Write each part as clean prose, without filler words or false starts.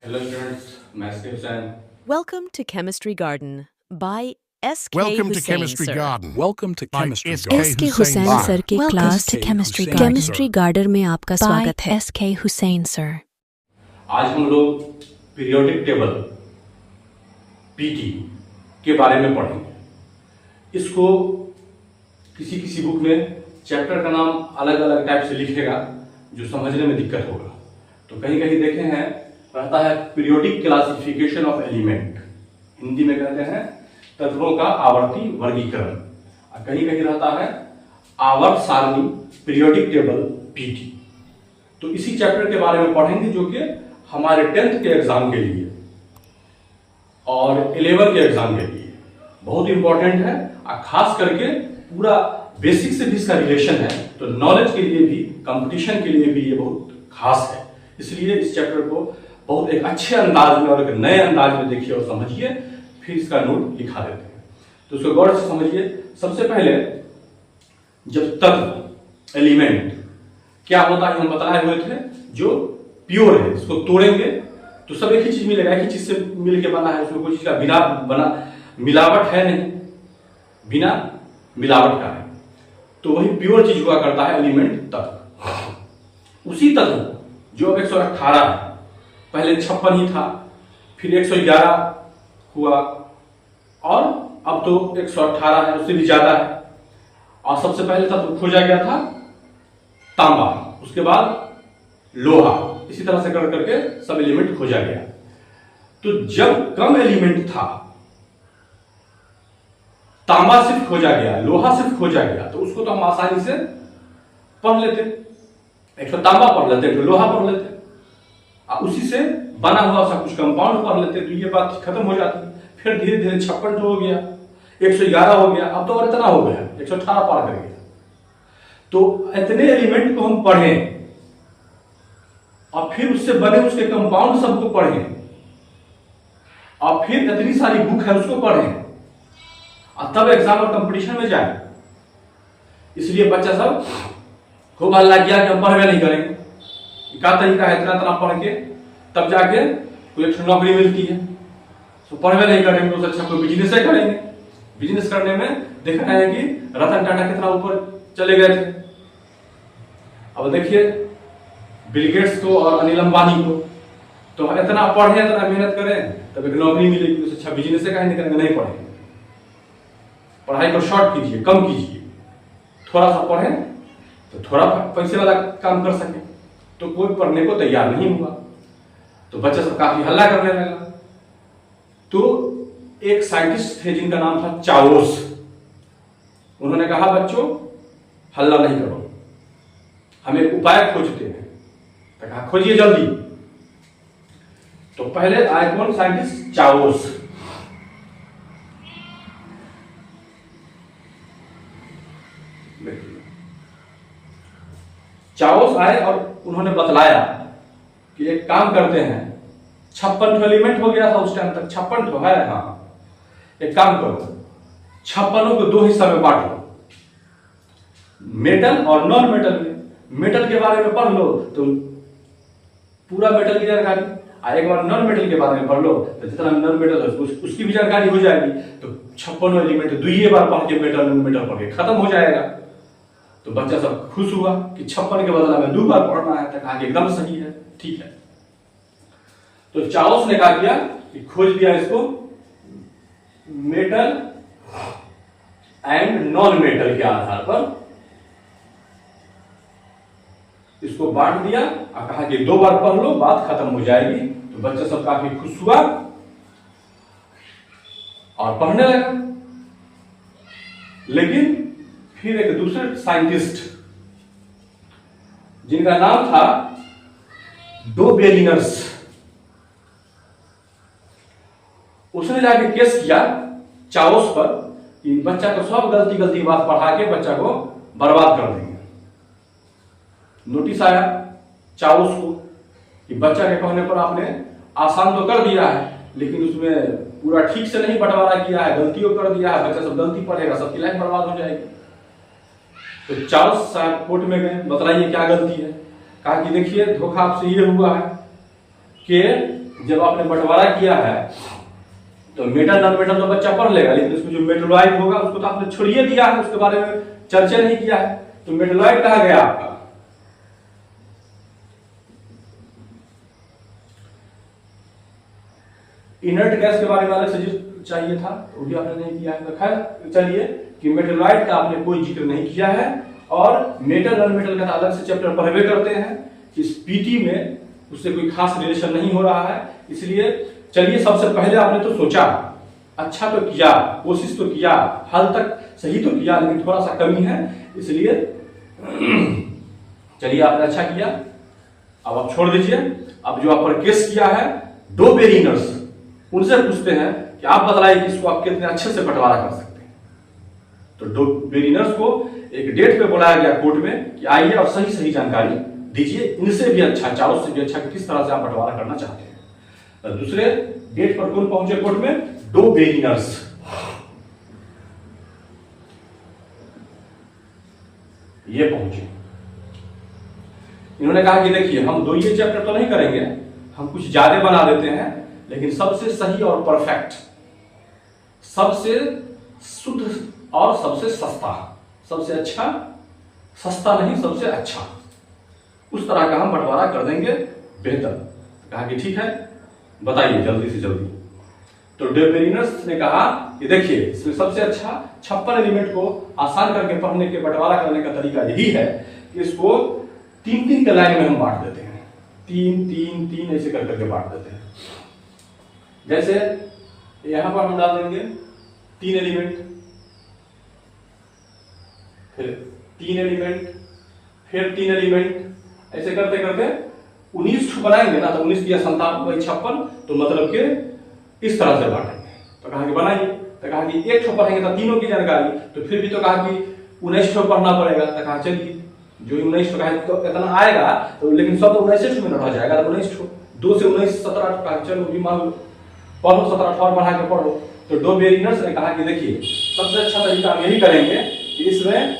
Hello students, मैं S हुसैन। Welcome to Chemistry Garden by S.K. Welcome to Hussain, Chemistry sir. Garden. Welcome to by Chemistry S.K. Garden. S के Hussain Hussain sir. Sir के Welcome class to chemistry Hussain chemistry sir. Garden में आपका स्वागत है S के Hussain sir. आज हम लोग पीरियोडिक टेबल पीटी के बारे में पढ़ेंगे। इसको किसी किसी बुक में चैप्टर का नाम अलग अलग टाइप से लिखेगा जो समझने में दिक्कत होगा। तो कहीं कहीं देखे हैं रहता है periodic classification of element, Hindi में कहते हैं तत्वों का आवर्ती वर्गीकरण, और कहीं कहीं रहता है आवर्त सारणी पीरियोडिक टेबल पीटी। तो इसी चैप्टर के बारे में पढ़ेंगे जो कि हमारे 10th के एग्जाम के लिए और 11 के एग्जाम के लिए बहुत इंपॉर्टेंट है, और खास करके पूरा बेसिक से भी इसका रिलेशन है, तो नॉलेज के लिए भी कंपटीशन के लिए भी ये बहुत खास है। इसलिए इस चैप्टर को बहुत एक अच्छे अंदाज में और एक नए अंदाज में देखिए और समझिए, फिर इसका नोट लिखा देते हैं। तो इसको गौर से समझिए। सबसे पहले जब तत्व एलिमेंट क्या होता है हम बताए हुए थे, जो प्योर है इसको तोड़ेंगे तो सब एक ही चीज मिलेगा, एक ही चीज से मिलके बना है, उसमें कोई चीज का बिना बना मिलावट है नहीं, बिना मिलावट का है, तो वही प्योर चीज हुआ करता है एलिमेंट तत्व। उसी तत्व जो 118 है, पहले 56 ही था, फिर 111 हुआ और अब तो 118 है, उससे भी ज्यादा है। और सबसे पहले तत्व खोजा गया था तांबा, उसके बाद लोहा, इसी तरह से कर करके सब एलिमेंट खोजा गया। तो जब कम एलिमेंट था, तांबा सिर्फ खोजा गया, लोहा सिर्फ खोजा गया, तो उसको तो हम आसानी से पढ़ लेते, एक तो तांबा पढ़ लेते, एक तो लोहा पढ़ लेते, और उसी से बना हुआ सब कुछ कंपाउंड पढ़ लेते, तो ये बात खत्म हो जाती। फिर धीरे धीरे 56 हो गया, 111 हो गया, अब तो और इतना हो गया, 118 पार कर गया। तो इतने एलिमेंट को हम पढ़ें और फिर उससे बने उसके कंपाउंड सबको पढ़ें, और फिर इतनी सारी बुक है उसको पढ़ें, और तब एग्जाम और कंपटीशन में जाए। इसलिए बच्चा सब खूब हल्ला किया कि हम पढ़वे नहीं करेंगे। क्या तरीका है, इतना तरह पढ़ के तब जाके कोई एक नौकरी मिलती है, तो पढ़वे नहीं करेंगे तो अच्छा कोई बिजनेस है करेंगे। बिजनेस करने में देखा है कि रतन टाटा कितना ऊपर चले गए थे। अब देखिए बिल गेट्स को और अनिल अंबानी को, तो इतना पढ़े इतना मेहनत करें तब एक नौकरी मिलेगी, उससे अच्छा बिजनेस है कहीं नहीं करेंगे, नहीं पढ़ेंगे। पढ़ाई को शॉर्ट कीजिए, कम कीजिए, थोड़ा सा पढ़ें तो थोड़ा पैसे वाला काम कर सके। तो कोई पढ़ने को तैयार नहीं हुआ, तो बच्चा सब काफी हल्ला करने लगा। तो एक साइंटिस्ट थे जिनका नाम था चाओस, उन्होंने कहा बच्चों हल्ला नहीं करो, हम एक उपाय खोजते हैं। तो कहा खोजिए जल्दी। तो पहले आए कौन, साइंटिस्ट चाओस। चाओस आए और उन्होंने बतलाया कि एक काम करते हैं, 56 एलिमेंट हो गया था उस टाइम तक, 56 है। हाँ, एक काम करो, 56 को 2 हिस्सा में बांट लो, मेटल और नॉन मेटल में। मेटल के बारे में पढ़ लो तो पूरा मेटल की जानकारी, और एक बार नॉन मेटल के बारे में पढ़ लो तो जितना नॉन मेटल है उसकी भी जानकारी हो जाएगी। तो 56 एलिमेंट 2 बार पढ़ के मेटल मेटल पढ़ के खत्म हो जाएगा। तो बच्चा सब खुश हुआ कि 56 के बदला में 2 बार पढ़ना है, तो कहा कि एकदम सही है, ठीक है। तो चाओस ने क्या किया कि खोज दिया इसको मेटल एंड नॉन मेटल के आधार पर, इसको बांट दिया और कहा कि 2 बार पढ़ लो, बात खत्म हो जाएगी। तो बच्चा सब काफी खुश हुआ और पढ़ने लगा। लेकिन फिर एक दूसरे साइंटिस्ट जिनका नाम था डो बेलिनर्स, उसने जाके केस किया चाओस पर कि बच्चा को सब गलती बात पढ़ा के बच्चा को बर्बाद कर देंगे। नोटिस आया चाओस को कि बच्चा के कहने पर आपने आसान तो कर दिया है, लेकिन उसमें पूरा ठीक से नहीं बंटवारा किया है, गलतियों कर दिया है, बच्चा सब गलती पढ़ेगा, सबकी लाइफ बर्बाद हो जाएगी। तो चार्ल्स साहब कोर्ट में गए, बतलाइए क्या गलती है। कहा कि देखिए धोखा आपसे ये हुआ है कि जब आपने बंटवारा किया है तो मेटल नॉन मेटल तो बच्चा पढ़ लेगा, लेकिन उसमें जो मेटलॉइड होगा उसको तो आपने छोड़िए दिया है, उसके बारे में चर्चा नहीं किया है। तो मेटलॉइड कहा गया आपका, इनर्ट गैस के बारे में अलग से चाहिए था, तो भी आपने नहीं किया है। तो खैर चलिए कि मेटलॉइड का आपने कोई जिक्र नहीं किया है, और मेटल नॉन मेटल का अलग से चैप्टर पढ़वे करते हैं। इस पीटी में उससे कोई खास रिलेशन नहीं हो रहा है, इसलिए चलिए सबसे पहले आपने तो सोचा, अच्छा तो किया, कोशिश तो किया, हाल तक सही तो किया, लेकिन थोड़ा सा कमी है, इसलिए चलिए आपने अच्छा किया। अब आप छोड़ दीजिए। अब जो आप पर केस किया है दो बेरिनर्स, उनसे पूछते हैं कि आप बताइए कि इसको आप कितने अच्छे से बंटवारा कर सकते हैं। तो दो बेरिनर्स को एक डेट पे बुलाया गया कोर्ट में कि आइए और सही सही जानकारी दीजिए, इनसे भी अच्छा, चारों से भी अच्छा कि किस तरह से आप बंटवारा करना चाहते हैं। तो दूसरे डेट पर कौन पहुंचे कोर्ट में? दो बेरिनर्स। ये पहुंचे, इन्होंने कहा कि देखिए हम दो ये चैप्टर तो नहीं करेंगे, हम कुछ ज्यादा बना देते हैं, लेकिन सबसे सही और परफेक्ट, सबसे शुद्ध और सबसे सस्ता, सबसे अच्छा, सस्ता नहीं सबसे अच्छा, उस तरह का हम बंटवारा कर देंगे बेहतर। कहा कि ठीक है, बताइए जल्दी से जल्दी। तो डे बेरिनर्स ने कहा कि देखिए इसमें सबसे अच्छा 56 एलिमेंट को आसान करके पढ़ने के बंटवारा करने का तरीका यही है कि इसको 3-3 के लाइन में हम बांट देते हैं, 3-3-3 ऐसे कर करके बांट देते हैं। जैसे यहां पर हम डाल देंगे 3 एलिमेंट, फिर 3 एलिमेंट, फिर 3 एलिमेंट, ऐसे करते करते 19 बनाएंगे ना, तो 19 दिया 57 56, तो मतलब के इस तरह से बांटेंगे। तो कहा कि बनाइए, तो कहा कि एक ठो पढ़ेंगे तो तीनों की जानकारी, तो फिर भी तो कहा कि 19 ठो पढ़ना पड़ेगा। तो कहा चलिए जो 19 ठो कहा तो इतना आएगा, तो लेकिन सब तो 19 में रह जाएगा, तो 19 ठो 2 से 19 17 ठो कहा चलो भी मान लो पढ़ो, 17 ठो और बढ़ा के पढ़ो। तो दो बेरिनर्स ने कहा कि देखिए सबसे अच्छा तरीका हम यही करेंगे कि इसमें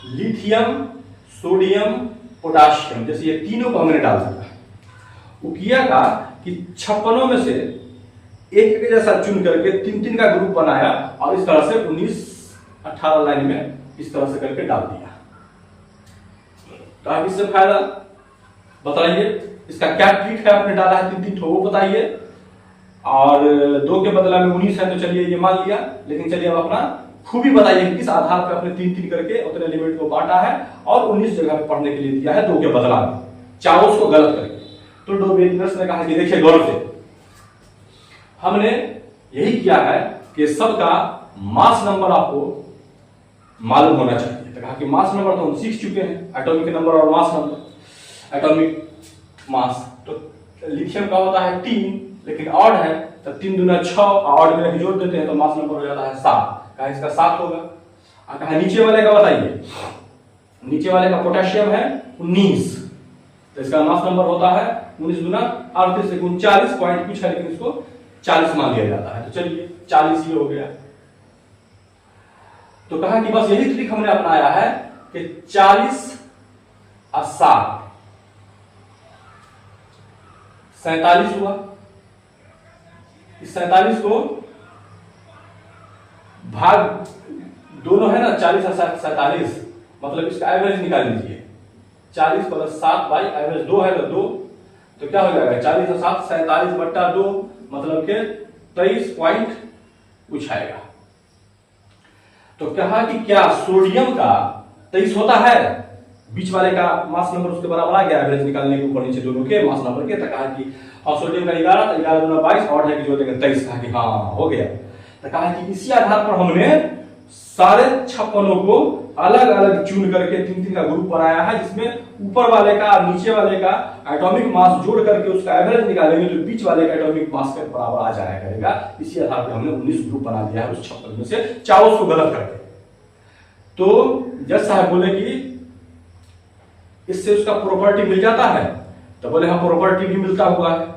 लिथियम, सोडियम, पोटाशियम, जैसे ये तीनों को हमने डाल दिया। वो किया था कि 56 में से एक एक जैसा चुन करके 3-3 का ग्रुप बनाया, और इस तरह से 19-18 लाइन में इस तरह से करके डाल दिया। तो इससे फायदा बताइए, इसका क्या ट्रिक है, आपने डाला है 3-3 ठो, वो बताइए। और 2 के बदला में 19 है, तो चलिए ये मान लिया, लेकिन चलिए अब अपना खूबी बताइए कि किस आधार पर आपने 3-3 करके उतने एलिमेंट को बांटा है और 19 जगह पे पढ़ने के लिए दिया है 2 के बदला में, चारों को गलत करके। तो दो बेरिनर्स ने कहा कि देखिए गौर से, हमने यही किया है कि सबका मास नंबर आपको मालूम होना चाहिए। तो कहा कि मास नंबर तो हम सीख चुके हैं, एटॉमिक नंबर और मास नंबर। एटॉमिक मास तो लिथियम का होता है 3, लेकिन ऑड है, तो 3 दूना 6, ऑड में जोड़ देते हैं तो मास नंबर हो जाता है 7। कहा इसका 7 होगा। कहा नीचे वाले का बताइए, नीचे वाले का पोटेशियम है 19, तो इसका मास नंबर होता है 19 दूना 38 से 39 पॉइंट कुछ है, लेकिन इसको 40 मान लिया जाता है। तो चलिए 40 ये हो गया। तो कहा कि बस यही ट्रिक हमने अपनाया है कि 40 और 7 47 हुआ। इस 47 को भाग दोनों है ना, 40 और 47, मतलब इसका एवरेज निकाल लीजिए। 40 + 7 बाई एवरेज 2 है, तो 2, तो क्या हो जाएगा 40 और 7 47/2, मतलब के 23 पॉइंट कुछ आएगा। तो कहा कि क्या सोडियम का 23 होता है, बीच वाले का मास नंबर उसके बराबर आ गया, एवरेज निकालने के ऊपर नीचे दोनों के मास नंबर के। तो कहा कि और सोडियम का 11, तो 11 दूना 22, और है कि जोड़ देंगे 23। कहा कि हाँ हो गया। तो कहा कि इसी आधार पर हमने सारे 56 को अलग अलग चुन करके 3-3 का ग्रुप बनाया है, जिसमें ऊपर वाले का और नीचे वाले का एटॉमिक मास जोड़ करके उसका एवरेज निकालेंगे तो बीच वाले का एटॉमिक मास के बराबर आ जाया करेगा। इसी आधार पर हमने 19 ग्रुप बना दिया है उस 56 में से, चारों को गलत करके। तो जज साहब बोले कि इससे उसका प्रॉपर्टी मिल जाता है, तो बोले हाँ प्रॉपर्टी भी मिलता हुआ है।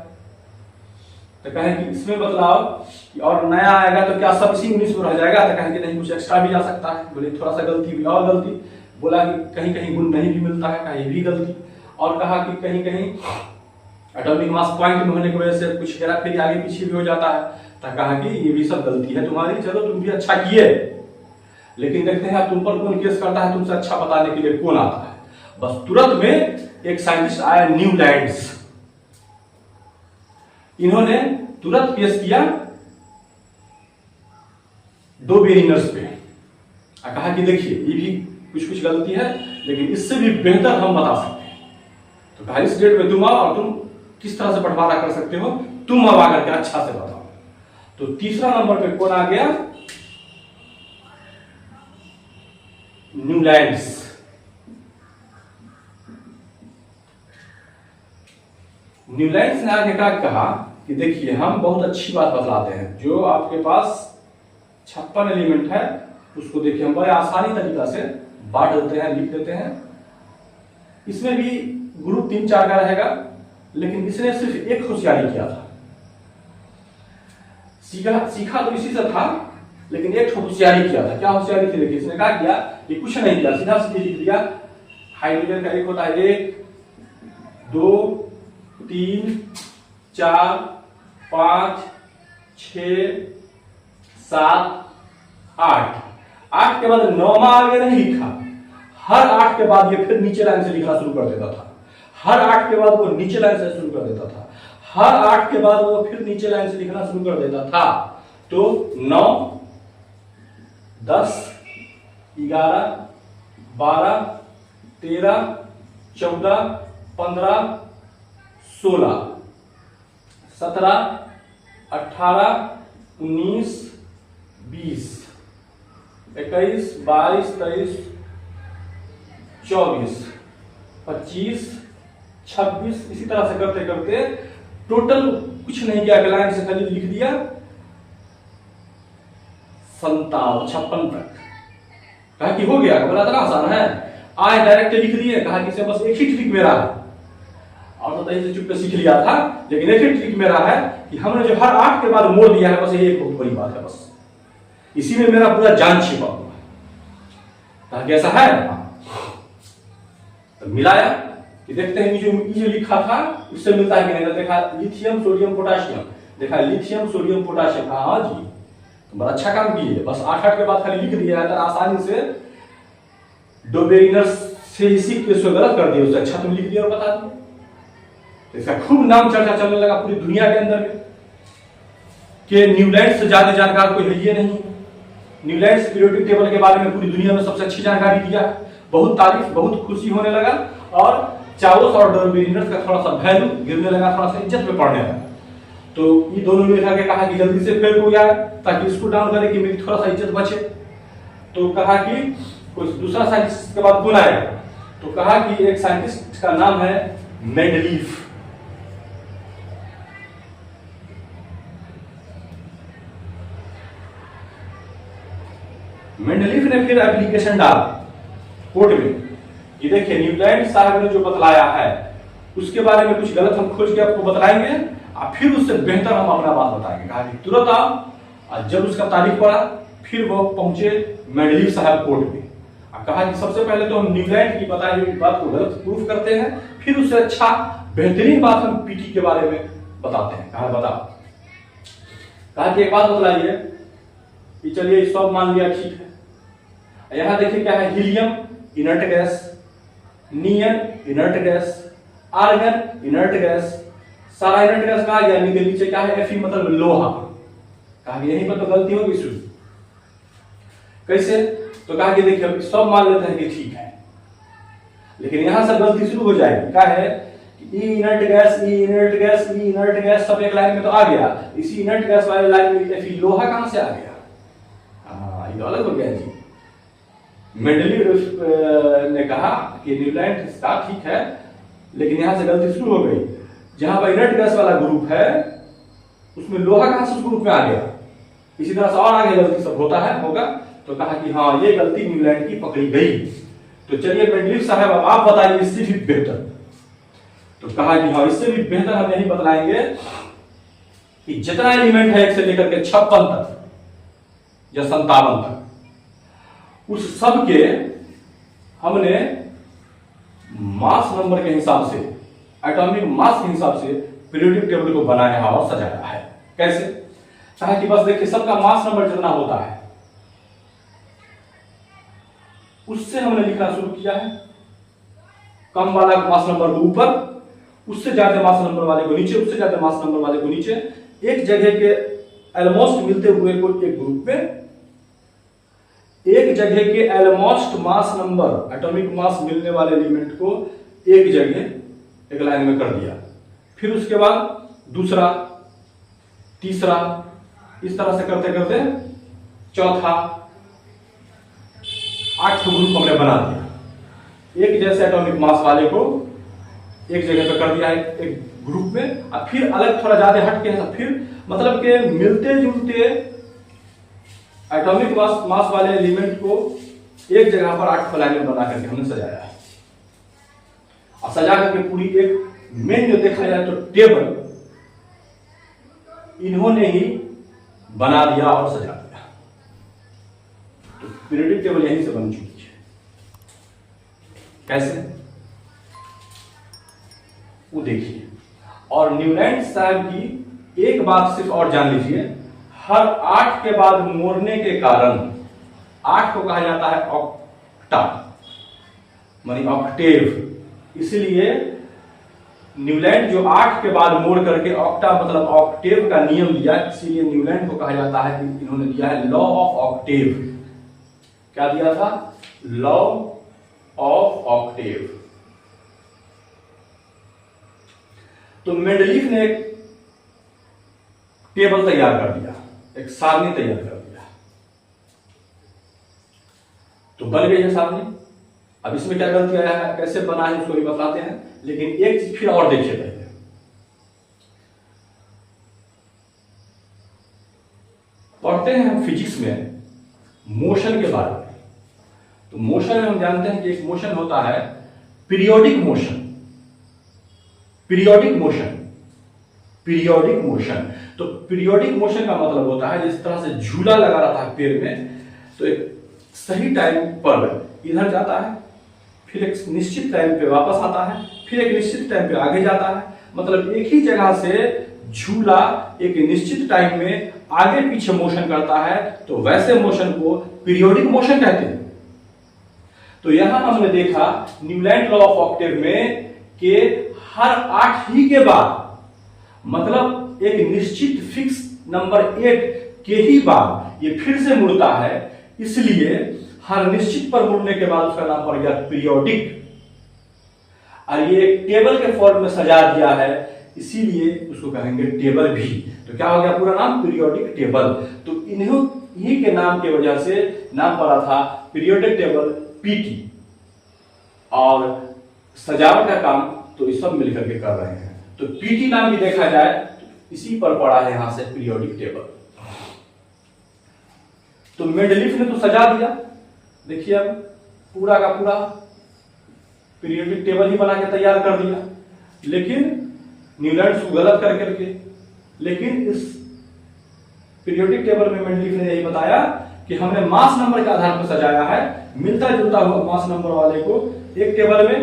तो कहें कि इसमें बदलाव कि और नया आएगा तो क्या सब इसी 19 में रह जाएगा? तो कहें कि नहीं, कुछ एक्स्ट्रा भी जा सकता है। बोले थोड़ा सा गलती भी और गलती। बोला कि कहीं कहीं गुण नहीं भी मिलता है, कहीं भी गलती। और कहा कि कहीं कहीं एटॉमिक मास पॉइंट में होने की वजह से कुछ हेरा फेरी आगे पीछे भी हो जाता है। तो कहा कि ये भी सब गलती है तुम्हारी, चलो तुम भी अच्छा किए, लेकिन देखते हैं अब तुम पर कौन केस करता है, तुमसे अच्छा बताने के लिए कौन आता है। बस तुरंत में एक साइंटिस्ट आया न्यूलैंड्स, इन्होंने तुरंत पेश किया दो बेरिनर्स पे, कहा कि देखिए ये भी कुछ कुछ गलती है, लेकिन इससे भी बेहतर हम बता सकते हैं। तो कहा इस डेट में तुम आओ और तुम किस तरह से बंटवारा कर सकते हो, तुम अब आकर के अच्छा से बताओ। तो तीसरा नंबर पे कौन आ गया, न्यूलैंड्स। न्यूलैंड्स ने आगे क्या कहा कि देखिए हम बहुत अच्छी बात बतलाते हैं, जो आपके पास 56 एलिमेंट है उसको देखिए हम बड़े आसानी तरीका से बांट देते हैं, लिख देते हैं। इसमें भी ग्रुप 3-4 का रहेगा, लेकिन इसने सिर्फ एक होशियारी किया था, सीखा तो इसी से था, लेकिन एक होशियारी किया था। क्या होशियारी थी देखिए, इसने क्या किया, ये कुछ नहीं किया, सीधा सीधे लिख दिया हाइड्रोजन का एक होता है 1 2 3 4 5 6 7 8 8 के बाद 9वां आगे नहीं लिखा, हर 8 के बाद ये फिर नीचे लाइन से लिखना शुरू कर देता था, हर 8 के बाद वो नीचे लाइन से शुरू कर देता था, हर 8 के बाद वो फिर नीचे लाइन से लिखना शुरू कर देता था। तो 9 10 11 12 13 14 15 16 17 18 19 20 21 22 23 24 25 26, इसी तरह से करते करते टोटल कुछ नहीं किया, लाइन से खाली लिख दिया 57 तक। कहा कि हो गया, बोला इतना आसान है, आए डायरेक्ट लिख दिए। कहा कि बस एक ही ट्रिक मेरा है, और तो तही से चुप पे सीख लिया था, लेकिन एक ही ट्रिक मेरा है कि हमने जो हर 8 के बाद मोड़ दिया है, बस ये एक बहुत बड़ी बात है, बस इसी में मेरा पूरा जान छिपा हुआ है। कहा कि ऐसा है, तो मिलाया कि देखते हैं ये जो लिखा था उससे मिलता है कि नहीं। देखा लिथियम सोडियम पोटाशियम, देखा लिथियम सोडियम पोटाशियम, हाँ जी तो बड़ा अच्छा काम किए, बस 8 के बाद खाली लिख दिया है, आसानी से दो बेरिनर्स से इसी केस को गलत कर दिया, उससे अच्छा तुम लिख दिया और बता दिया। तो इसका खूब नाम चर्चा चलने लगा पूरी दुनिया के अंदर में कि न्यूलैंड्स से ज्यादा जानकार कोई है ये नहीं। न्यूलैंड्स पीरियोडिक टेबल के बारे में पूरी दुनिया में सबसे अच्छी जानकारी दिया, बहुत तारीफ, बहुत खुशी होने लगा, और चावोस और दो बेरिनर्स का थोड़ा सा वैल्यू गिरने लगा, थोड़ा सा इज्जत में पड़ने लगा। तो ये दोनों मिलकर के कहा कि जल्दी से फेल हो जाए ताकि इसको डाउन करे कि मेरी थोड़ा सा इज्जत बचे। तो कहा कि कोई दूसरा साइंटिस्ट के बाद कौन आएगा, तो कहा कि एक साइंटिस्ट का नाम है मेंडलीफ। मेंडलीफ ने फिर एप्लीकेशन डाला कोर्ट में कि देखिए न्यूलैंड साहब ने जो बतलाया है उसके बारे में कुछ गलत हम खोज के आपको बताएंगे, और फिर उससे बेहतर हम अपना बात बताएंगे। कहा कि तुरंत आओ, और जब उसका तारीख पड़ा फिर वो पहुंचे मेंडलीफ साहब कोर्ट में, और कहा कि सबसे पहले तो हम न्यूलैंड की बताई हुई बात को गलत प्रूफ करते हैं, फिर उससे अच्छा बेहतरीन बात हम पीटी के बारे में बताते हैं। कहा बताओ। कहा कि एक बात बतलाइए कि चलिए सब मान लिया ठीक है, यहां देखिए क्या है, helium inert gas, neon inert gas, argon inert gas, सारा इनर्ट गैस कहा गया, नीचे क्या है, Fe मतलब लोहा। कहा कि यहीं पर तो गलती होगी शुरू, कैसे, तो कहा कि देखिए सब मान लेते हैं कि ठीक है, लेकिन यहां से गलती शुरू हो जाएगी। क्या है कि ई इनर्ट गैस, ई इनर्ट गैस, ई इनर्ट गैस सब एक लाइन में तो आ गया, इसी इनर्ट गैस वाले लाइन में Fe लोहा कहां से आ गया, हाँ ये अलग हो गया जी। मेंडलीफ ने कहा कि न्यूलैंड का ठीक है, लेकिन यहां से गलती शुरू हो गई, जहां पर इनर्ट गैस वाला ग्रुप है उसमें लोहा कहां से उस ग्रुप में आ गया, इसी तरह से और आगे गलती सब होता है होगा। तो कहा कि हाँ ये गलती न्यूलैंड की पकड़ी गई। तो चलिए मेंडलीफ साहब अब आप बताइए इससे भी बेहतर। तो कहा कि हाँ इससे भी बेहतर हम यही बतलाएंगे कि जितना एलिमेंट है 1 से लेकर के 56 तक या 57 तक, उस सब के हमने मास नंबर के हिसाब से एटॉमिक मास के हिसाब से पीरियोडिक टेबल को बनाया है और सजाया है। कैसे? ताकि बस देखिए सबका मास नंबर जितना होता है उससे हमने लिखना शुरू किया है। कम वाला मास नंबर को ऊपर, उससे ज्यादा मास नंबर वाले को नीचे, उससे ज्यादा मास नंबर वाले को नीचे, एक जगह के ऑलमोस्ट मिलते हुए को एक ग्रुप में, एक जगह के almost mass number atomic mass मिलने वाले एलिमेंट को एक जगह एक लाइन में कर दिया। फिर उसके बाद दूसरा, तीसरा, इस तरह से करते करते चौथा, 8 ग्रुप हमने बना दिया। एक जैसे एटॉमिक मास वाले को एक जगह पे कर दिया है एक ग्रुप में, और फिर अलग थोड़ा ज्यादा हट के है, फिर मतलब के मिलते जुलते एटॉमिक मास वाले एलिमेंट को एक जगह पर 8 लाइन में बना करके हमने सजाया है। और सजा करके पूरी एक मेन जो देखा जाए तो टेबल इन्होंने ही बना दिया और सजा दिया। तो पीरियोडिक टेबल यहीं से बन चुकी है। कैसे? वो देखिए। और न्यूलैंड साहब की एक बात सिर्फ और जान लीजिए, हर 8 के बाद मोड़ने के कारण 8 को कहा जाता है ऑक्टा, मानी ऑक्टेव। इसलिए न्यूलैंड जो 8 के बाद मोड़ करके ऑक्टा मतलब ऑक्टेव का नियम दिया, इसीलिए न्यूलैंड को कहा जाता है कि इन्होंने दिया है लॉ ऑफ ऑक्टेव। क्या दिया था? Law of Octave. तो मेंडलीफ ने एक टेबल तैयार कर दिया, एक सारणी तैयार कर दिया, तो बन गई है सारणी। अब इसमें क्या गलती आया है, कैसे बना है उसको भी बताते हैं, लेकिन एक चीज फिर और देखिए पहले। पढ़ते हैं हम फिजिक्स में मोशन के बारे में। तो मोशन में हम जानते हैं कि एक मोशन होता है periodic motion. Periodic motion, periodic motion. तो पीरियोडिक मोशन का मतलब होता है जिस तरह से झूला लगा रहता है पैर में, तो एक सही टाइम पर इधर जाता है, फिर एक निश्चित टाइम पे वापस आता है, फिर एक निश्चित टाइम पे आगे जाता है। मतलब एक ही जगह से झूला एक निश्चित टाइम में आगे पीछे मोशन करता है, तो वैसे मोशन को पीरियोडिक मोशन कहते हैं। तो यहां हमने देखा न्यूलैंड लॉ ऑफ ऑक्टेव में कि हर 8 ही के बाद, मतलब एक निश्चित फिक्स नंबर 8 के ही बाद ये फिर से मुड़ता है, इसलिए हर निश्चित पर मुड़ने के बाद उसका नाम पड़ गया पीरियोडिक। और ये एक टेबल के फॉर्म में सजा दिया है, इसीलिए उसको कहेंगे टेबल भी। तो क्या हो गया पूरा नाम? Periodic table. तो इन्हीं के नाम की वजह से नाम पड़ा था पीरियोडिक टेबल पीटी। और सजावट का काम तो ये सब मिलकर के कर रहे हैं। तो पीटी नाम भी देखा जाए तो इसी पर पड़ा है यहां से पीरियोडिक टेबल। तो मेंडलीफ ने तो सजा दिया, देखिए अब पूरा का पूरा पीरियोडिक टेबल ही बना के तैयार कर दिया, लेकिन न्यूलैंड उसको गलत कर करके, लेकिन इस पीरियोडिक टेबल में मेंडलीफ ने यही बताया कि हमने मास नंबर के आधार पर सजाया है, मिलता जुलता हुआ मास नंबर वाले को एक टेबल में,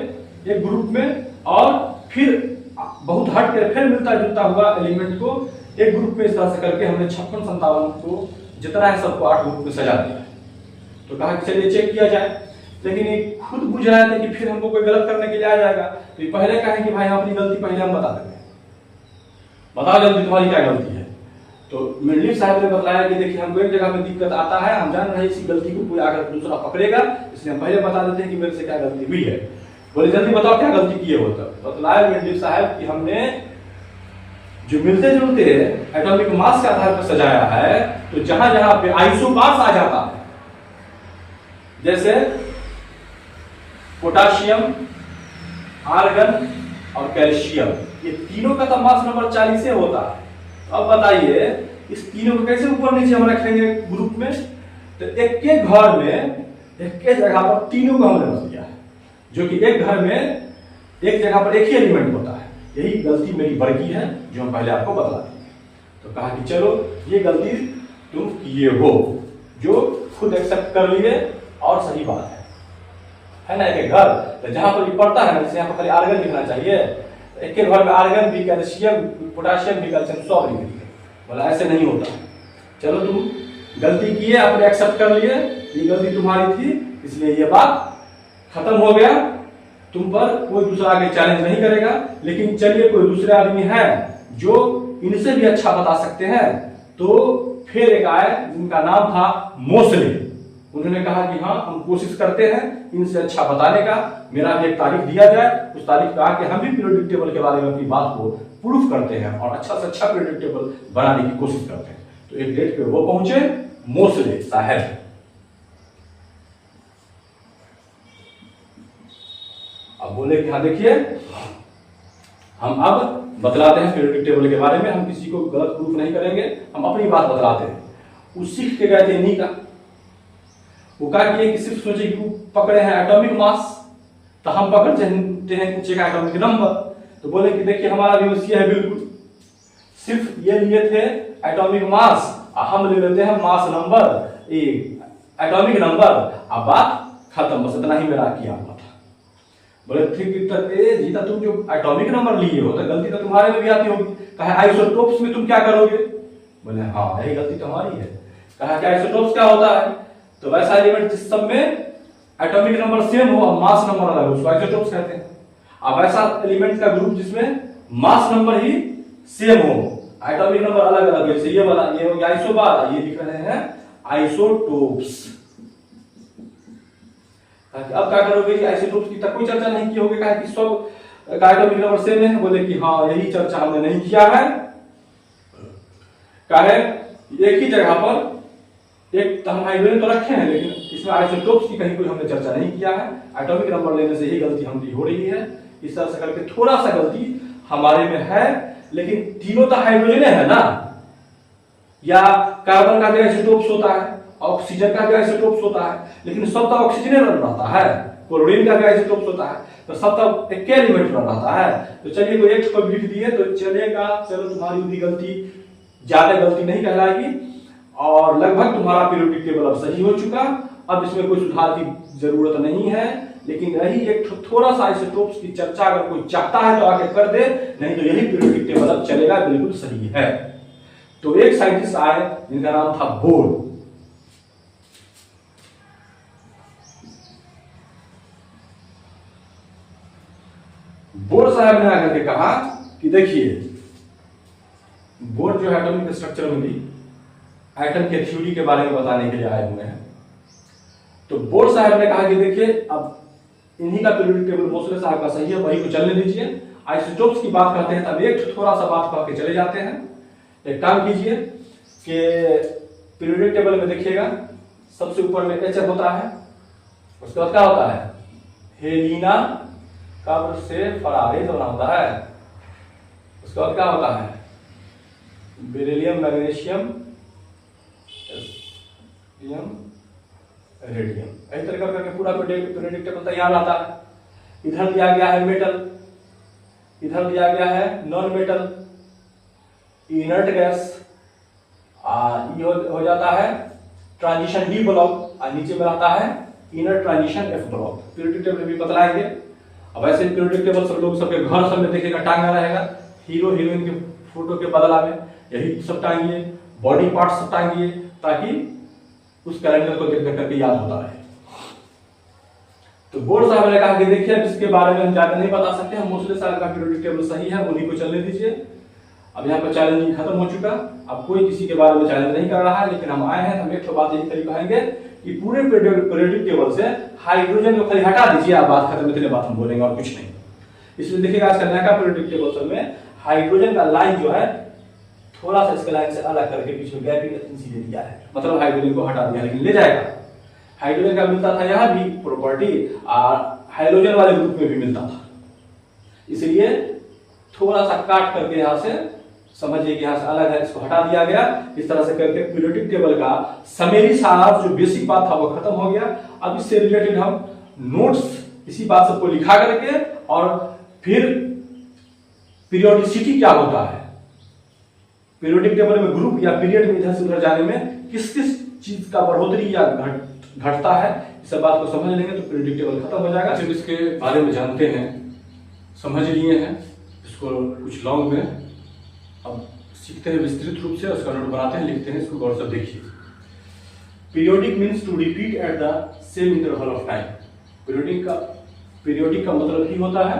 एक ग्रुप में, और फिर बहुत हट के फिर मिलता जुलता हुआ एलिमेंट को एक ग्रुप में इस तरह से करके हमने 56-57 को जितना है सबको 8 ग्रुप में सजा दिया। तो कहा कि चलिए चेक किया जाए, लेकिन ये खुद बुझ रहा था कि फिर हमको कोई गलत करने के लिए आ जाएगा। तो ये पहले कहे कि भाई अपनी गलती पहले हम बता देंगे, बताओ जल्दी तुम्हारी क्या गलती है। तो मेंडलीफ साहब ने बताया कि देखिए हमको एक जगह पे दिक्कत आता है, हम जान रहे हैं इसी गलती को कोई आकर दूसरा पकड़ेगा, इसलिए हम पहले बता देते हैं कि मेरे से क्या गलती हुई है। बोले जल्दी बताओ क्या गलती किए हो। तब बतलाया मेंडलीफ साहब कि हमने जो मिलते जुलते एटॉमिक मास के आधार पर सजाया है, तो जहां जहां पे आइसोमार्स आ जाता है, जैसे पोटाशियम, आर्गन और कैल्शियम, ये तीनों का तो मास नंबर 40 होता है। अब बताइए इस तीनों को कैसे ऊपर नीचे हम रखेंगे ग्रुप में? तो एक के घर में एक के जगह पर तीनों को हमने रख दिया है, जो कि एक घर में एक जगह पर एक ही एलिमेंट होता है। यही गलती मेरी बड़की है जो हम पहले आपको बता देंगे। तो कहा कि चलो ये गलती तुम किए हो, जो खुद एक्सेप्ट कर लिए और सही बात है ना। एक घर तो जहां पर पड़ता है ना, जैसे यहाँ पर खाली आर्गन लिखना चाहिए, एक के घर में आर्गन भी, कैल्शियम, पोटाशियम भी, कैल्शियम सब लिख दिए। बोला ऐसे नहीं होता। चलो तुम गलती किए, आपने एक्सेप्ट कर लिए, ये गलती तुम्हारी थी, इसलिए ये बात खत्म हो गया, तुम पर कोई दूसरा आगे चैलेंज नहीं करेगा। लेकिन चलिए कोई दूसरे आदमी है जो इनसे भी अच्छा बता सकते हैं। तो फिर एक आए जिनका नाम था मोसले। उन्होंने कहा कि हाँ हम कोशिश करते हैं इनसे अच्छा बताने का, मेरा भी एक तारीख दिया जाए, उस तारीख पे आके हम भी पीरियोडिक टेबल के बारे में अपनी बात को प्रूफ करते हैं और अच्छा से अच्छा पीरियोडिक टेबल बनाने की कोशिश करते हैं। तो एक डेट पे वो पहुंचे, मोसले साहब। अब बोले कि हाँ देखिए हम अब बतलाते हैं पीरियोडिक टेबल के बारे में, हम किसी को गलत प्रूफ नहीं करेंगे, हम अपनी बात बतलाते हैं। वो सीख के गए थे इन्हीं का। वो कहा कि सिर्फ सोचे कि वो पकड़े हैं एटॉमिक मास, तो हम पकड़ते हैं नीचे का एटॉमिक नंबर। तो बोले कि देखिए हमारा भी वैसी है बिल्कुल, सिर्फ ये लिए थे एटॉमिक मास, हम ले लेते हैं मास नंबर, एटॉमिक नंबर। अब बात खत्म, बस इतना ही मेरा किया हुआ था। बोले ठीक जीता, तुम जो एटॉमिक नंबर लिए हो तो गलती तो तुम्हारे में भी आती होगी। कहा आइसोटोप्स में तुम क्या करोगे? बोले हाँ यही गलती तुम्हारी है। कहा कि आइसोटोप्स क्या होता है? तो वैसा एलिमेंट जिस सब में एटॉमिक नंबर सेम हो और मास नंबर अलग हो उसको आइसोटोप्स कहते हैं। अब ऐसा एलिमेंट का ग्रुप जिसमें मास नंबर ही सेम हो, एटॉमिक नंबर अलग अलग हो, जैसे ये वाला ये हो गया आइसोबार, ये लिख रहे हैं आइसोटोप्स। अब क्या करोगे कि आइसोटोप्स की तक कोई चर्चा नहीं की होगी, कहा कि सब का एटॉमिक नंबर सेम है। बोले कि हाँ यही चर्चा हमने नहीं किया है। कहे एक ही जगह पर एक हम हाइड्रोजन तो रखे हैं, लेकिन इसमें आइसोटोप्स की कहीं कोई हमने चर्चा नहीं किया है। एटॉमिक नंबर लेने से ही गलती हमारी हो रही है। इस तरह से करके थोड़ा सा गलती हमारे में है, लेकिन तीनों तो हाइड्रोजन है ना, या कार्बन का भी आइसोटोप्स होता है, ऑक्सीजन का भी आइसोटोप्स होता है, लेकिन सब तो ऑक्सीजन रहता है, क्लोरीन का भी आइसोटोप्स होता है, तो सब तो एक एलिमेंट रहता है। तो चलिए कोई एक को लिख दिए तो चलेगा, चलो तुम्हारी भी गलती ज्यादा गलती नहीं कहलाएगी और लगभग तुम्हारा पीरियोडिक टेबल अब सही हो चुका। अब इसमें कोई सुधार की जरूरत नहीं है, लेकिन यही एक थोड़ा सा आइसोटोप्स की चर्चा अगर कोई चाहता है तो आके कर दे, नहीं तो यही पीरियोडिक टेबल अब चलेगा, बिल्कुल सही है। तो एक साइंटिस्ट आए जिनका नाम था बोर। बोर साहब ने आकर के कहा कि देखिए, बोर जो है एटॉमिक स्ट्रक्चर में भी एटम के थ्योरी के बारे में बताने के लिए आए हुए हैं। तो बोर साहब ने कहा कि देखिए अब इन्हीं का पीरियोडिक टेबल मोसले साहब का सही है, वही को चलने दीजिए। आइसोटोप्स की बात करते हैं तब एक थोड़ा सा बात कह के चले जाते हैं। एक काम कीजिए कि पीरियोडिक टेबल में देखिएगा सबसे ऊपर में एच होता है, उसके बाद क्या होता है हेलिना कब्र से फरारिस बना होता है, उसके बाद क्या होता है बेरिलियम, मैग्नीशियम, रेडियम। इस तरह करके पूरा पीरियोडिक टेबल तैयार आता है। इधर दिया गया है मेटल, इधर दिया गया है नॉन मेटल, इनर्ट गैस, ये हो जाता है ट्रांजिशन डी ब्लॉक और नीचे में रहता है inner transition F block. Periodic table भी बतलाएंगे। अब ऐसे पीरियोडिक टेबल सब लोग सबके घर सब में देखेगा टांगा रहेगा, हीरो हीरोइन के फोटो के बदला में यही सब टांगिए, बॉडी पार्ट्स सब टांगिए, ताकि उस कैलेंडर को देख करके याद होता रहे। तो बोर्ड साहब ने कहा कि देखिए इसके बारे में हम ज्यादा नहीं बता सकते, हम मोसले साहब का पीरियोडिक टेबल सही है, उन्हीं को चलने दीजिए। अब यहाँ पर चैलेंजिंग खत्म हो चुका, अब कोई किसी के बारे में चैलेंज नहीं कर रहा है, लेकिन हम आए हैं, हम एक तो बात यही कहेंगे कि पूरे पीरियोडिक टेबल से हाइड्रोजन को खाली हटा दीजिए, आप बात खत्म, इतने बात हम बोलेंगे और कुछ नहीं। इसलिए देखिएगा आज का नया पीरियोडिक टेबल में हाइड्रोजन का लाइन जो है थोड़ा सा इसके लाइन से अलग करके बीच में गैपिंग दे दिया है, मतलब हाइड्रोजन को हटा दिया, लेकिन ले जाएगा। हाइड्रोजन का मिलता था यहाँ भी प्रॉपर्टी और हाइड्रोजन वाले ग्रुप में भी मिलता था, इसलिए थोड़ा सा काट करके यहाँ से समझिए कि यहाँ से अलग है, इसको हटा दिया गया। इस तरह से करके पीरियोडिक टेबल का समेरी सारांश जो बेसिक बात था वो खत्म हो गया। अब इससे रिलेटेड हम नोट्स इसी बात सबको लिखा करके और फिर पीरियोडिसिटी क्या होता है, पीरियोडिक टेबल में ग्रुप या पीरियड में इधर से उधर जाने में किस किस चीज का बढ़ोतरी या घटता है, इस सब बात को समझ लेंगे तो पीरियोडिक टेबल खत्म हो जाएगा। जब इसके बारे में जानते हैं, समझ लिए हैं, इसको कुछ लॉन्ग में अब सीखते हैं विस्तृत रूप से, उसका नोट बनाते हैं, लिखते हैं, इसको गौर से देखिए। Periodic means to repeat at the same interval of time. Periodic का मतलब ही होता है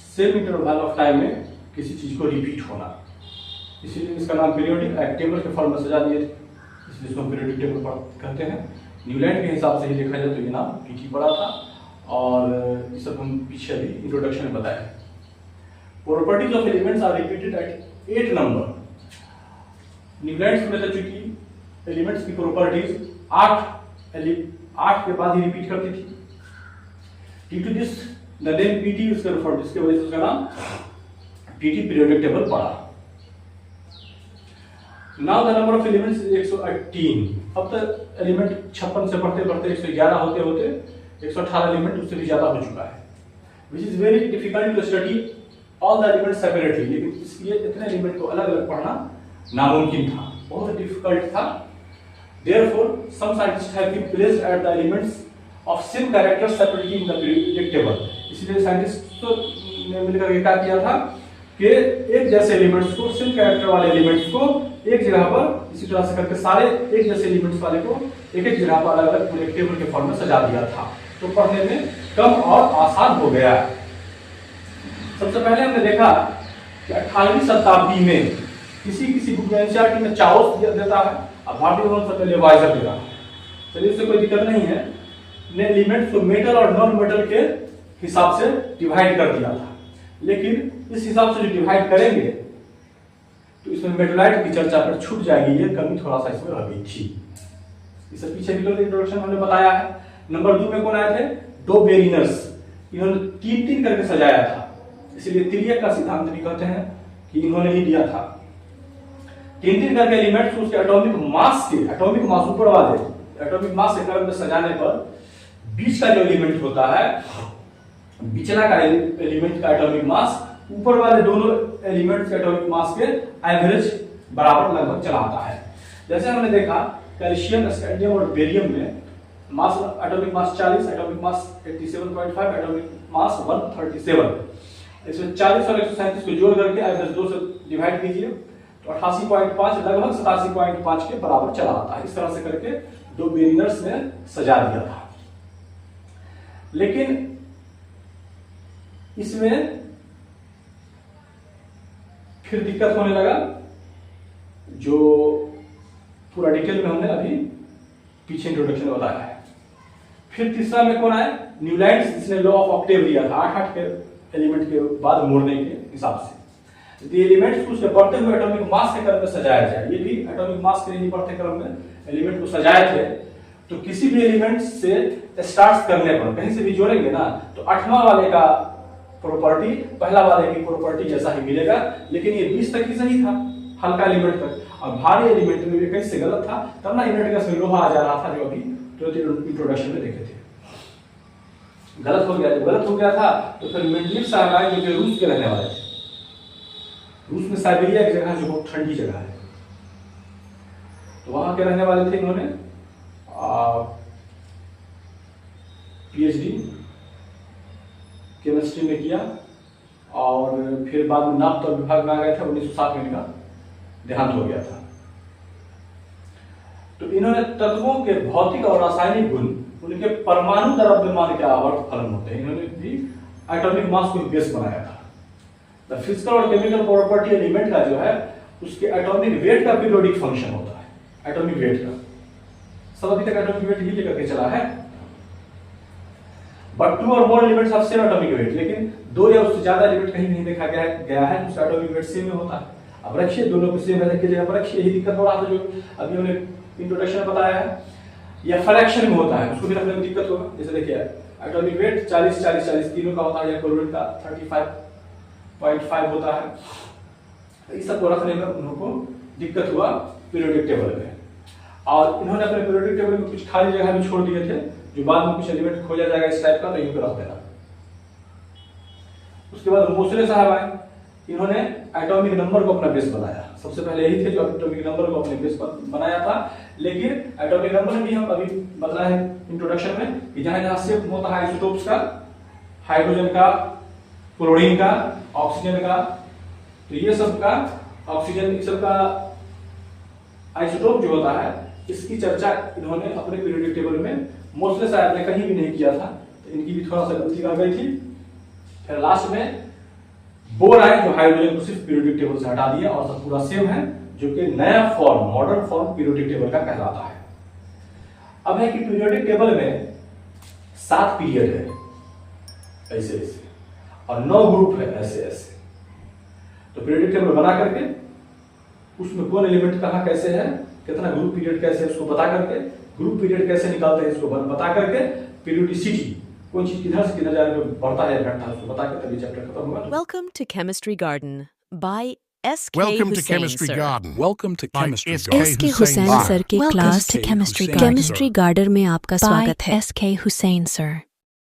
सेम इंटरवल ऑफ टाइम में किसी चीज को रिपीट होना, इसीलिए इसका नाम पीरियोडिक। एक टेबल के फॉर्म में सजा दिए थे, इसलिए इसको पीरियोडिक टेबल कहते हैं। न्यूलैंड के हिसाब से ही देखा जाए तो ये नाम पीटी पड़ा था, और ये सब हम पीछे अभी इंट्रोडक्शन में बताए। Properties of elements are repeated at 8 number. Newland में तो चूंकि एलिमेंट्स की प्रॉपर्टीज 8 के बाद ही रिपीट करती थी। Due to this the name PT उसके वजह से उसका नाम पीटी पीरियोडिक टेबल पड़ा। Now the number of elements 118। अब तक एलिमेंट 56 से बढ़ते बढ़ते 111 होते होते 118 एलिमेंट, उससे भी ज्यादा हो चुका है। Which is very difficult to study all the elements separately, लेकिन इसलिए इतने एलिमेंट को अलग अलग पढ़ना नामुमकिन था, बहुत डिफिकल्ट था। Therefore, some scientists have been placed at the elements of same character separately in the periodic table। इसलिए साइंटिस्ट ने मिलकर के क्या किया था कि एक जैसे एलिमेंट्स को, सेम कैरेक्टर वाले एलिमेंट्स को एक जगह पर इसी तरह से करके सारे एक जैसे एलिमेंट्स वाले को एक एक जगह पर अलग अलग पूरे टेबल के फॉर्म में सजा दिया था, तो पढ़ने में कम और आसान हो गया। सबसे पहले हमने देखा कि 18वीं शताब्दी में किसी बुक में एनसीईआरटी में चाओस देता है, अब भारतीय भवन से पहले वाइजर दे रहा है। चलिए इससे कोई दिक्कत नहीं है। ने एलिमेंट्स को मेटल और नॉन मेटल के हिसाब से डिवाइड कर दिया था, लेकिन इस हिसाब से जो डिवाइड करेंगे तो इसमें मेटलाइट की चर्चा पर छूट जाएगी, ये कमी थोड़ा सा इसमें रह गई थी। इससे पीछे भी इंट्रोडक्शन हमने बताया है। नंबर 2 में कौन आए थे? दो बेरिनर्स। इन्होंने 3-3 करके सजाया था, इसलिए तिर्यक का सिद्धांत भी कहते हैं कि इन्होंने ही दिया था। 3-3 करके एलिमेंट्स उसके एटॉमिक मास ऊपर वाले एटॉमिक मास के क्रम में सजाने पर बीच का जो एलिमेंट होता है, बिचला का एलिमेंट का एटॉमिक मास ऊपर वाले दोनों एलिमेंट्स के एटॉमिक मास के एवरेज बराबर लगभग चला आता है। जैसे हमने देखा कैल्शियम, स्कैंडियम और बेरियम में mass atomic mass 40, atomic mass 87.5, atomic mass 137। इसमें 40 और 137 को जोड़ करके एवरेज 2 से डिवाइड कीजिए तो 88.5 लगभग 87.5 के बराबर चला आता है। इस तरह से करके दो बेरिनर्स ने सजा दिया था, लेकिन इसमें फिर दिक्कत होने लगा, जो पूरा डिटेल में हमने अभी पीछे इंट्रोडक्शन में बताया है। फिर तीसरा में कौन आए? न्यूलैंड, जिसने लॉ ऑफ ऑक्टेव दिया था 8-8 के एलिमेंट के बाद मोड़ने के हिसाब से। एलिमेंट्स को उसके बढ़ते हुए एटॉमिक मास के क्रम में सजाया जाए। ये भी एटॉमिक मास के लिए बढ़ते क्रम में एलिमेंट को सजाए थे, तो किसी भी एलिमेंट से स्टार्ट करने पर कहीं से भी जोड़ेंगे ना तो 8वां वाले का प्रॉपर्टी पहला वाले की प्रॉपर्टी जैसा ही मिलेगा, लेकिन ये 20 तक ही सही था, हल्का एलिमेंट तक। और भारी एलिमेंट में भी कहीं से गलत था, तब ना इनर्ट में लोहा आ जा रहा था, जो अभी इंट्रोडक्शन में देखे थे। गलत हो गया, जब गलत हो गया था तो फिर मेंडलीव साहब आए, जो रूस के रहने वाले थे। रूस में साइबेरिया एक जगह जो बहुत ठंडी जगह है, तो वहां के रहने वाले थे। इन्होंने पीएचडी केमिस्ट्री में किया और फिर बाद में नाप तौल विभाग में आ गए थे। 1907 में इनका देहांत हो गया था। तो इन्होंने तत्वों के भौतिक और रासायनिक गुण, उनके परमाणु द्रव्यमान के आवर्त फलन होते हैं, इन्होंने भी एटॉमिक मास को बेस बनाया था। द फिजिकल और केमिकल प्रॉपर्टी एलिमेंट का जो है उसके एटॉमिक वेट का पीरियोडिक फंक्शन होता है। एटॉमिक वेट का सब अभी तक एटॉमिक वेट ही लेकर के चला है, बट 2 और more elements of same atomic weight, लेकिन 2 या उससे ज्यादा एलिमेंट कहीं नहीं देखा गया है उसका एटॉमिक वेट सेम में होता है। अब रखिए दोनों को सेम रहने की जगह पर रखिए, यही दिक्कत हो रहा था जो अभी हमने इंट्रोडक्शन में बताया है। या फ्रैक्शन में होता है, उसको भी रखने में दिक्कत होगा। जैसे देखिए एटॉमिक वेट 40-40-40 तीनों का होता है, या क्लोरीन का 35.5 होता है। इस सब को रखने में उनको दिक्कत हुआ पीरियोडिक टेबल में, और इन्होंने अपने पीरियोडिक टेबल में कुछ खाली जगह भी छोड़ दिए थे, जो बाद में कुछ एलिमेंट खोजा जाएगा इस टाइप का, तो यहीं पे रख देना। उसके बाद मोसले साहब आए, इन्होंने एटॉमिक नंबर को अपना बेस बनाया। सबसे पहले यही थे जो एटॉमिक नंबर को अपने बेस पर बनाया था, लेकिन एटॉमिक नंबर भी हम अभी बताए हैं इंट्रोडक्शन में कि जहां जहां शिफ्ट होता है आइसोटोप्स का, हाइड्रोजन का, क्लोरीन का ऑक्सीजन का, तो ये सब का ऑक्सीजन, इस सब का आइसोटोप जो होता है, इसकी चर्चा इन्होंने अपने पीरियोडिक टेबल में मोस्टली शायद ने कहीं भी नहीं किया था, तो इनकी भी थोड़ा सा गलती कर गई थी। फिर लास्ट में बोराइन जो हाइड्रोजन को सिर्फ पीरियोडिक टेबल से हटा दिया और सब पूरा सेम है, जो कि नया form, modern form periodic table का कहलाता है। अब है कि पीरियोडिक टेबल में 7 पीरियड है ऐसे ऐसे, और 9 ग्रुप है ऐसे ऐसे। तो पीरियोडिक टेबल बना करके उसमें कौन एलिमेंट कहाँ कैसे है, कितना ग्रुप पीरियड कैसे है, उसको बता करके, ग्रुप पीरियड कैसे निकालते हैं इसको बता करके, पीरियोडिसिटी कौन चीज किधर से किधर जाकर बढ़ता है घटता है उसको बता के तभी चैप्टर खत्म होगा। Welcome to Chemistry Garden by S.K. Welcome to Hussain, Chemistry sir. Garden. Welcome to by Chemistry S.K. Garden. SK. Hussain sir के Welcome class to Chemistry chemistry Garden. Chemistry garden में आपका By स्वागत है। S.K. Hussain, sir.